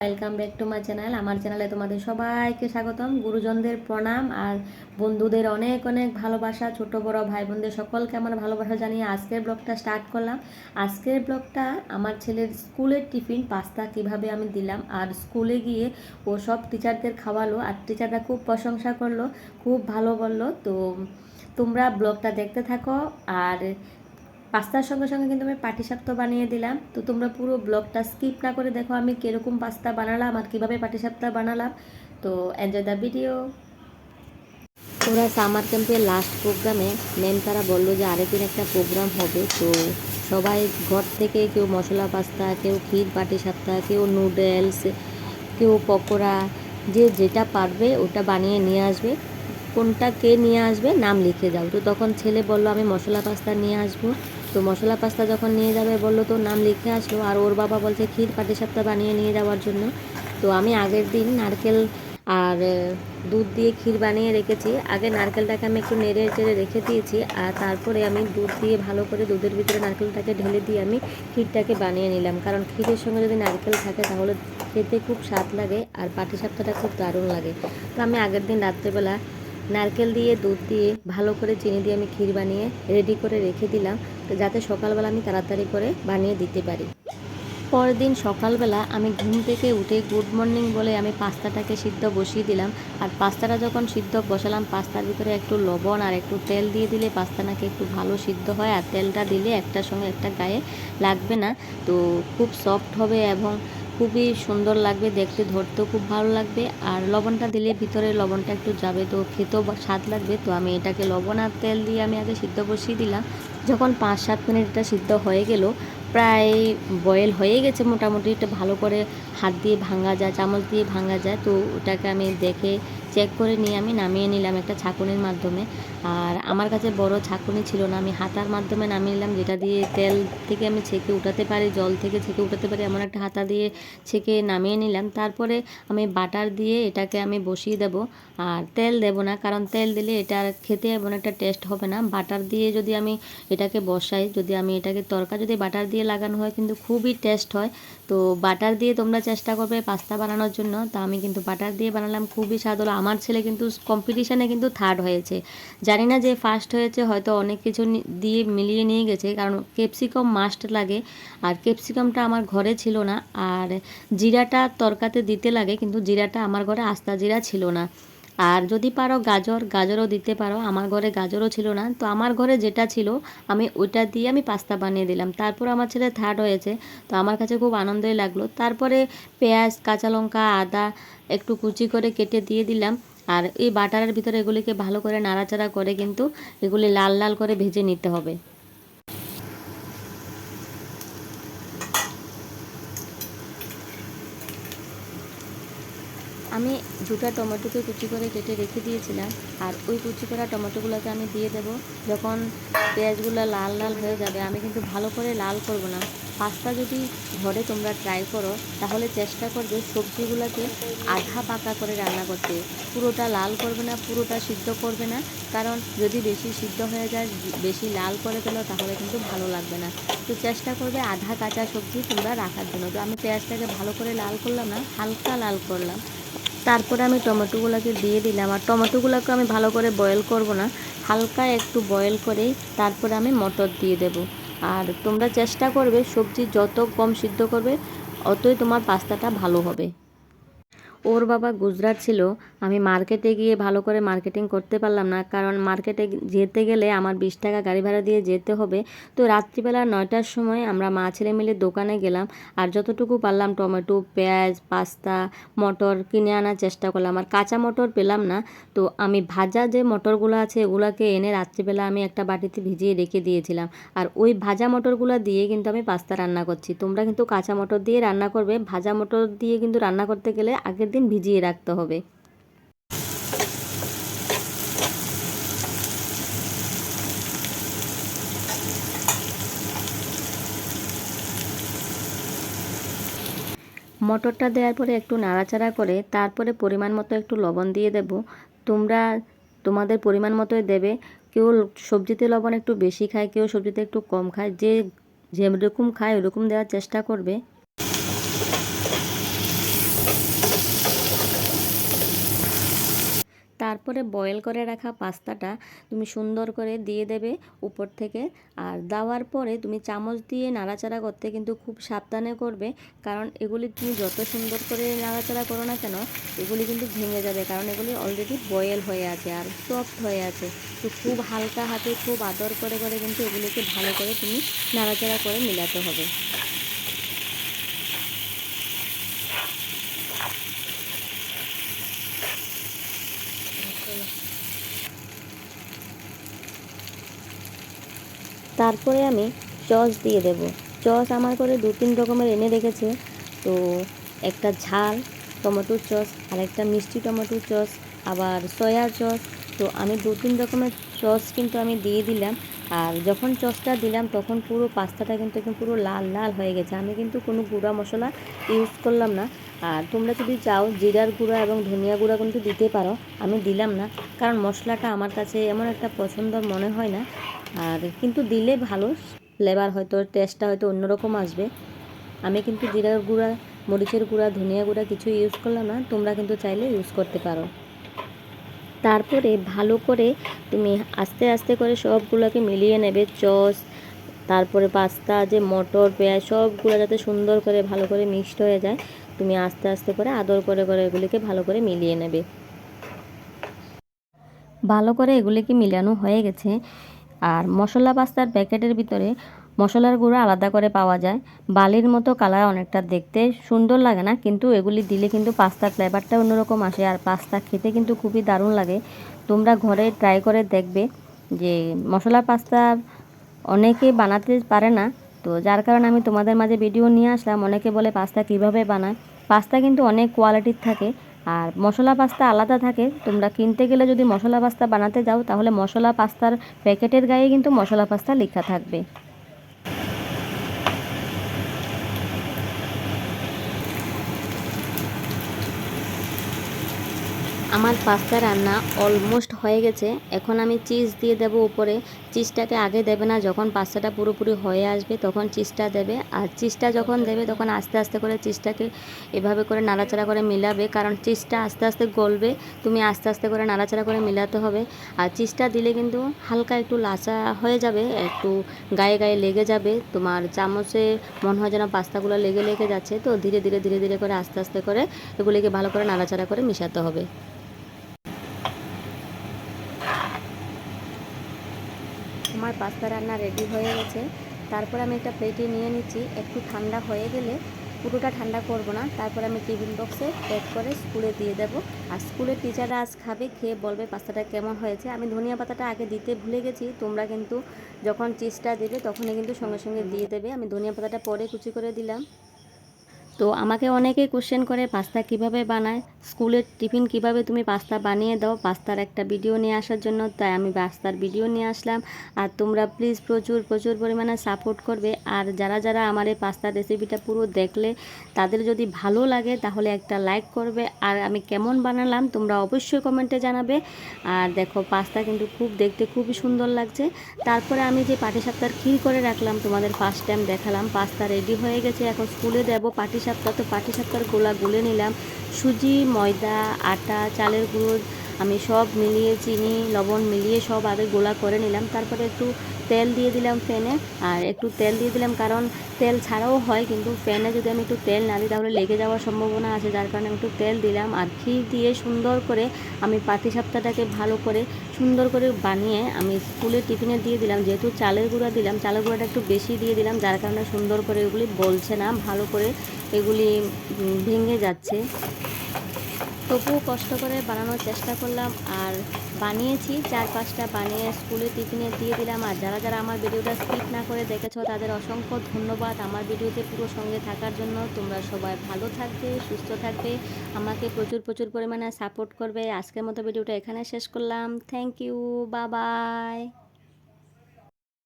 Welcome back to my channel. আমার চ্যানেলে তোমাদের সবাইকে স্বাগতম। গুরুজনদের প্রণাম আর বন্ধুদের অনেক অনেক ভালোবাসা, ছোট বড় ভাই বোনদের সকলকে আমার ভালোবাসা জানিয়ে আজকের ব্লগটা স্টার্ট করলাম। আজকের ব্লগটা আমার ছেলের স্কুলের টিফিন পাস্তা কিভাবে আমি দিলাম, আর স্কুলে গিয়ে ও সব টিচারদের খাওয়ালো, আর টিচাররা খুব প্রশংসা করলো, খুব ভালো বললো। তো তোমরা ব্লগটা দেখতে থাকো। আর পাস্তার সঙ্গে সঙ্গে কিন্তু আমি পাটিসাপটা বানিয়ে দিলাম। তো তোমরা পুরো ব্লগটা স্কিপ না করে দেখো আমি কীরকম পাস্তা বানালাম আর কীভাবে পাটিসাপটা বানালাম। তো এনজয় দ্য ভিডিও। ওরা সামার ক্যাম্পের লাস্ট প্রোগ্রামে ম্যাম তারা বললো যে আরেকদিন একটা প্রোগ্রাম হবে। তো সবাই ঘর থেকে কেউ মশলা পাস্তা, কেউ ক্ষীর পাটিসাপটা, কেউ নুডলস, কেউ পকোড়া, যে যেটা পারবে ওটা বানিয়ে নিয়ে আসবে। কোনটা কে নিয়ে আসবে নাম লিখে যাও। তো তখন ছেলে বলল আমি মশলা পাস্তা নিয়ে আসবো। তো মশলা পাস্তা যখন নিয়ে যাবে বললো, তো নাম লিখে আসলো। আর ওর বাবা বলছে ক্ষীর পাটিসাপটা বানিয়ে নিয়ে যাওয়ার জন্য। তো আমি আগের দিন নারকেল আর দুধ দিয়ে ক্ষীর বানিয়ে রেখেছি। আগে নারকেলটাকে আমি একটু নেড়ে চেড়ে রেখে দিয়েছি, আর তারপরে আমি দুধ দিয়ে ভালো করে দুধের ভিতরে নারকেলটাকে ঢেলে দিয়ে আমি ক্ষীরটাকে বানিয়ে নিলাম। কারণ ক্ষীরের সঙ্গে যদি নারকেল থাকে তাহলে খেতে খুব স্বাদ লাগে, আর পাটিসাপটাটা খুব দারুণ লাগে। তো আমি আগের দিন রাত্রেবেলা নারকেল দিয়ে দুধ দিয়ে ভালো করে চিনি দিয়ে আমি ক্ষীর বানিয়ে রেডি করে রেখে দিলাম, তো যাতে সকালবেলা আমি তাড়াতাড়ি করে বানিয়ে দিতে পারি। পরের দিন সকালবেলা আমি ঘুম থেকে উঠে গুড মর্নিং বলে আমি পাস্তাটাকে সিদ্ধ বসিয়ে দিলাম। আর পাস্তাটা যখন সিদ্ধ বসালাম, পাস্তার ভিতরে একটু লবণ আর একটু তেল দিয়ে দিলে পাস্তা নাকি একটু ভালো সিদ্ধ হয়, আর তেলটা দিলে একটার সঙ্গে একটা গায়ে লাগবে না। তো খুব সফট হবে এবং খুবই সুন্দর লাগবে দেখতে, ধরতেও খুব ভালো লাগবে। আর লবণটা দিলে ভিতরে লবণটা একটু যাবে, তো খেতেও স্বাদ লাগবে। তো আমি এটাকে লবণ আর তেল দিয়ে আমি আগে সিদ্ধ বসিয়ে দিলাম। যখন 5-7 মিনিট এটা সিদ্ধ হয়ে গেল, প্রায় বয়েল হয়ে গেছে মোটামুটি, এটা ভালো করে হাত দিয়ে ভাঙা যায়, চামচ দিয়ে ভাঙা যায়। তো ওটাকে আমি দেখে চেক করে নিয়ে আমি নামিয়ে নিলাম একটা ছাঁকুনির মাধ্যমে। আর আমার কাছে বড় ছাঁকুনি ছিল না, আমি হাতার মাধ্যমে নামিয়ে নিলাম, যেটা দিয়ে তেল থেকে আমি ছেঁকে উঠাতে পারি, জল থেকে ছেঁকে উঠাতে পারি, এমন একটা হাতা দিয়ে ছেঁকে নামিয়ে নিলাম। তারপরে আমি বাটার দিয়ে এটাকে আমি বসিয়ে দেব। আর তেল দেব না, কারণ তেল দিলে এটা খেতে এমন একটা টেস্ট হবে না। বাটার দিয়ে যদি আমি এটাকে বসাই, যদি আমি এটাকে তরকা যদি বাটার দিয়ে লাগানো হয় কিন্তু খুবই টেস্ট হয়। তো বাটার দিয়ে তোমরা চেষ্টা করবে পাস্তা বানানোর জন্য। তো আমি কিন্তু বাটার দিয়ে বানালাম, খুবই স্বাদ হলো। আমার ছেলে কিন্তু কম্পিটিশানে কিন্তু থার্ড হয়েছে। জানি না যে ফার্স্ট হয়েছে, হয়তো অনেক কিছু দিয়ে মিলিয়ে নিয়ে গেছে, কারণ ক্যাপসিকাম মাস্ট লাগে। আর ক্যাপসিকামটা আমার ঘরে ছিল না, আর জিরাটা তরকাতে দিতে লাগে, কিন্তু জিরাটা আমার ঘরে আস্তা জিরা ছিল না। আর যদি পারো গাজরও দিতে পারো, আমার ঘরে গাজরও ছিল না। তো আমার ঘরে যেটা ছিল আমি ওইটা দিয়ে আমি পাস্তা বানিয়ে দিলাম। তারপর আমার ছেলে থার্ড হয়েছে, তো আমার কাছে খুব আনন্দই লাগলো। তারপরে পেঁয়াজ, কাঁচা লঙ্কা, আদা একটু কুচি করে কেটে দিয়ে দিলাম। আর এই বাটারের ভিতরে এগুলিকে ভালো করে নাড়াচাড়া করে কিন্তু এগুলি লাল লাল করে ভেজে নিতে হবে। আমি দুটো টমেটোকে কুচি করে কেটে রেখে দিয়েছিলাম, আর ওই কুচি করা টমেটোগুলোকে আমি দিয়ে দেব। যখন পেঁয়াজগুলো লাল লাল হয়ে যাবে, আমি কিন্তু ভালো করে লাল করব না। পাস্তা যদি ঘরে তোমরা ট্রাই করো তাহলে চেষ্টা করবে সবজিগুলোকে আধা পাকা করে রান্না করতে। পুরোটা লাল করবে না, পুরোটা সিদ্ধ করবে না, কারণ যদি বেশি সিদ্ধ হয়ে যায়, বেশি লাল করে ফেলো, তাহলে কিন্তু ভালো লাগবে না। তো চেষ্টা করবে আধা কাঁচা সবজি তোমরা রাখার জন্য। তো আমি পেঁয়াজটাকে ভালো করে লাল করলাম না, হালকা লাল করলাম। তারপরে আমি টমেটোগুলোকে দিয়ে দিলাম। আর টমেটোগুলোকে আমি ভালো করে বয়েল করব না, হালকা একটু বয়েল করেই তারপরে আমি মটর দিয়ে দেব। আর তোমরা চেষ্টা করবে সবজি যত কম সিদ্ধ করবে অতই তোমার পাস্তাটা ভালো হবে। ওর বাবা গুজরাট ছিল, আমি মার্কেটে গিয়ে ভালো করে মার্কেটিং করতে পারলাম না, কারণ মার্কেটে যেতে গেলে আমার 20 টাকা গাড়ি ভাড়া দিয়ে যেতে হবে। তো রাত্রিবেলা 9টার সময় আমরা মা ছেলে মিলে দোকানে গেলাম, আর যতটুকু পারলাম টমেটো, পেঁয়াজ, পাস্তা, মটর কিনে আনার চেষ্টা করলাম। আর কাঁচা মটর পেলাম না, তো আমি ভাজা যে মটরগুলো আছে এগুলোকে এনে রাত্রিবেলা আমি একটা বাটিতে ভিজিয়ে রেখে দিয়েছিলাম। আর ওই ভাজা মটরগুলো দিয়ে কিন্তু আমি পাস্তা রান্না করছি। তোমরা কিন্তু কাঁচা মটর দিয়ে রান্না করবে, ভাজা মটর দিয়ে কিন্তু রান্না করতে গেলে আগের দিন ভিজিয়ে রাখতে হবে। মটরটা দেওয়ার পরে একটু নাড়াচাড়া করে তারপরে পরিমাণ মতো একটু লবণ দিয়ে দেব। তোমরা তোমাদের পরিমাণ মতোই দেবে। কেউ সবজিতে লবণ একটু বেশি খায়, কেউ সবজিতে একটু কম খায়, যে যেরকম খায় ওরকম দেওয়ার চেষ্টা করবে। তারপরে বয়েল করে রাখা পাস্তাটা তুমি সুন্দর করে দিয়ে দেবে উপর থেকে। আর দেওয়ার পরে তুমি চামচ দিয়ে নাড়াচাড়া করতে কিন্তু খুব সাবধানে করবে, কারণ এগুলি তুমি যত সুন্দর করে নাড়াচাড়া করো না কেন এগুলি কিন্তু ভেঙে যাবে, কারণ এগুলি অলরেডি বয়েল হয়ে আছে আর সফট হয়ে আছে। তো খুব হালকা হাতে খুব আদর করে করে কিন্তু এগুলিকে ভালো করে তুমি নাড়াচাড়া করে মিলাতে হবে। তারপরে আমি সস দিয়ে দেব। সস আমার করে 2-3 রকমের এনে রেখেছে। তো একটা ঝাল টমেটোর সস, আর একটা মিষ্টি টমেটোর সস, আবার সয়া সস। তো আমি 2-3 রকমের সস কিন্তু আমি দিয়ে দিলাম। আর যখন সসটা দিলাম তখন পুরো পাস্তাটা কিন্তু একদম পুরো লাল লাল হয়ে গেছে। আমি কিন্তু কোনো গুঁড়া মশলা ইউজ করলাম না। আর তোমরা যদি চাও জিরার গুঁড়া এবং ধনিয়া গুঁড়া কিন্তু দিতে পারো, আমি দিলাম না, কারণ মশলাটা আমার কাছে এমন একটা পছন্দ মনে হয় না। আর কিন্তু দিলে ভালো ফ্লেভার, হয়তো টেস্টটা হয়তো অন্যরকম আসবে। আমি কিন্তু জিরার গুঁড়া, মরিচের গুঁড়া, ধনিয়া গুঁড়া কিছু ইউজ করলাম না, তোমরা কিন্তু চাইলে ইউজ করতে পারো। তারপরে ভালো করে তুমি আস্তে আস্তে করে সবগুলোকে মিলিয়ে নেবে। সস, তারপরে পাস্তা, যে মটর, পেঁয়াজ সবগুলো যাতে সুন্দর করে ভালো করে মিক্সড হয়ে যায়, তুমি আস্তে আস্তে করে আদর করে করে এগুলিকে ভালো করে মিলিয়ে নেবে। ভালো করে এগুলিকে মিলানো হয়ে গেছে। আর মশলা পাস্তার প্যাকেটের ভিতরে মশলার গুঁড়ো আলাদা করে পাওয়া যায়। বালির মতো কালার, অনেকটা দেখতে সুন্দর লাগে না, কিন্তু এগুলি দিলে কিন্তু পাস্তার ফ্লেভারটা অন্যরকম আসে আর পাস্তা খেতে কিন্তু খুবই দারুণ লাগে। তোমরা ঘরে ট্রাই করে দেখবে। যে মশলা পাস্তা অনেকে বানাতে পারে না, তো যার কারণে আমি তোমাদের মাঝে ভিডিও নিয়ে আসলাম। অনেকে বলে পাস্তা কিভাবে বানায়। পাস্তা কিন্তু অনেক কোয়ালিটির থাকে, আর মশলা পাস্তা আলাদা থাকে। তোমরা কিনতে গেলে যদি মশলা পাস্তা বানাতে যাও, তাহলে মশলা পাস্তার প্যাকেটের গায়ে কিন্তু মশলা পাস্তা লেখা থাকবে। আমার পাস্তা রান্না অলমোস্ট হয়ে গেছে। এখন আমি চিজ দিয়ে দেবো উপরে। চিজটাকে আগে দেবে না, যখন পাস্তাটা পুরোপুরি হয়ে আসবে তখন চিজটা দেবে। আর চিজটা যখন দেবে তখন আস্তে আস্তে করে চিজটাকে এভাবে করে নাড়াচাড়া করে মিলাবে, কারণ চিজটা আস্তে আস্তে গলবে। তুমি আস্তে আস্তে করে নাড়াচাড়া করে মিলাতে হবে। আর চিজটা দিলে কিন্তু হালকা একটু লাচা হয়ে যাবে, একটু গায়ে গায়ে লেগে যাবে। তোমার চামচে মনে হয় যেন পাস্তাগুলো লেগে লেগে যাচ্ছে। তো ধীরে ধীরে ধীরে ধীরে করে আস্তে আস্তে করে এগুলিকে ভালো করে নাড়াচাড়া করে মিশাতে হবে। আমার পাস্তা রান্না রেডি হয়ে গেছে। তারপর আমি একটা প্লেটে নিয়ে নিচ্ছি। একটু ঠান্ডা হয়ে গেলে, পুরোটা ঠান্ডা করব না, তারপর আমি টিফিন বক্সে প্যাক করে স্কুলে দিয়ে দেবো। আর স্কুলের টিচাররা আজ খাবে, খেয়ে বলবে পাস্তাটা কেমন হয়েছে। আমি ধনিয়া পাতাটা আগে দিতে ভুলে গেছি। তোমরা কিন্তু যখন চিজটা দেবে তখনই কিন্তু সঙ্গে সঙ্গে দিয়ে দেবে। আমি ধনিয়া পাতাটা পরে কুচি করে দিলাম। তো আমাকে অনেকে কোশ্চেন করে পাস্তা কিভাবে বানায়, স্কুলের টিফিন কিভাবে তুমি পাস্তা বানিয়ে দাও, পাস্তার একটা ভিডিও নিয়ে আসার জন্য। তাই আমি পাস্তার ভিডিও নিয়ে আসলাম। আর তোমরা প্লিজ প্রচুর প্রচুর পরিমাণে সাপোর্ট করবে। আর যারা যারা আমার এই পাস্তার রেসিপিটা পুরো দেখলে, তাদের যদি ভালো লাগে তাহলে একটা লাইক করবে। আর আমি কেমন বানালাম তোমরা অবশ্যই কমেন্টে জানাবে। আর দেখো পাস্তা কিন্তু খুব দেখতে খুবই সুন্দর লাগছে। তারপরে আমি যে পাটিসাপটার ক্ষীর করে রাখলাম, তোমাদের ফার্স্ট টাইম দেখালাম। পাস্তা রেডি হয়ে গেছে, এখন স্কুলে দেবো পাটিসাপটা। তো পাটিসাপটার গোলা গুলে নিলাম। সুজি, ময়দা, আটা, চালের গুঁড়ো আমি সব মিলিয়ে, চিনি, লবণ মিলিয়ে সব আগে গোলা করে নিলাম। তারপরে একটু তেল দিয়ে দিলাম ফ্যানে। আর একটু তেল দিয়ে দিলাম, কারণ তেল ছাড়াও হয়, কিন্তু ফ্যানে যদি আমি একটু তেল না দিই তাহলে লেগে যাওয়ার সম্ভাবনা আছে, যার কারণে আমি একটু তেল দিলাম। আর ক্ষীর দিয়ে সুন্দর করে আমি পাটিসাপটাটাকে ভালো করে সুন্দর করে বানিয়ে আমি স্কুলের টিফিনে দিয়ে দিলাম। যেহেতু চালের গুঁড়া দিলাম, চালের গুঁড়াটা একটু বেশি দিয়ে দিলাম, যার কারণে সুন্দর করে এগুলি বলছে না, ভালো করে এগুলি ভেঙে যাচ্ছে। তবুও কষ্ট করে বানানোর চেষ্টা করলাম আর বানিয়েছি। 4-5টা বানিয়ে স্কুলে টিফিনে দিয়ে দিলাম। আর যারা যারা আমার ভিডিওটা স্কিপ না করে দেখেছো তাদের অসংখ্য ধন্যবাদ আমার ভিডিওতে পুরো সঙ্গে থাকার জন্য। তোমরা সবাই ভালো থাকবে, সুস্থ থাকবে, আমাকে প্রচুর প্রচুর পরিমাণে সাপোর্ট করবে। আজকের মতো ভিডিওটা এখানে শেষ করলাম। Thank you, bye by.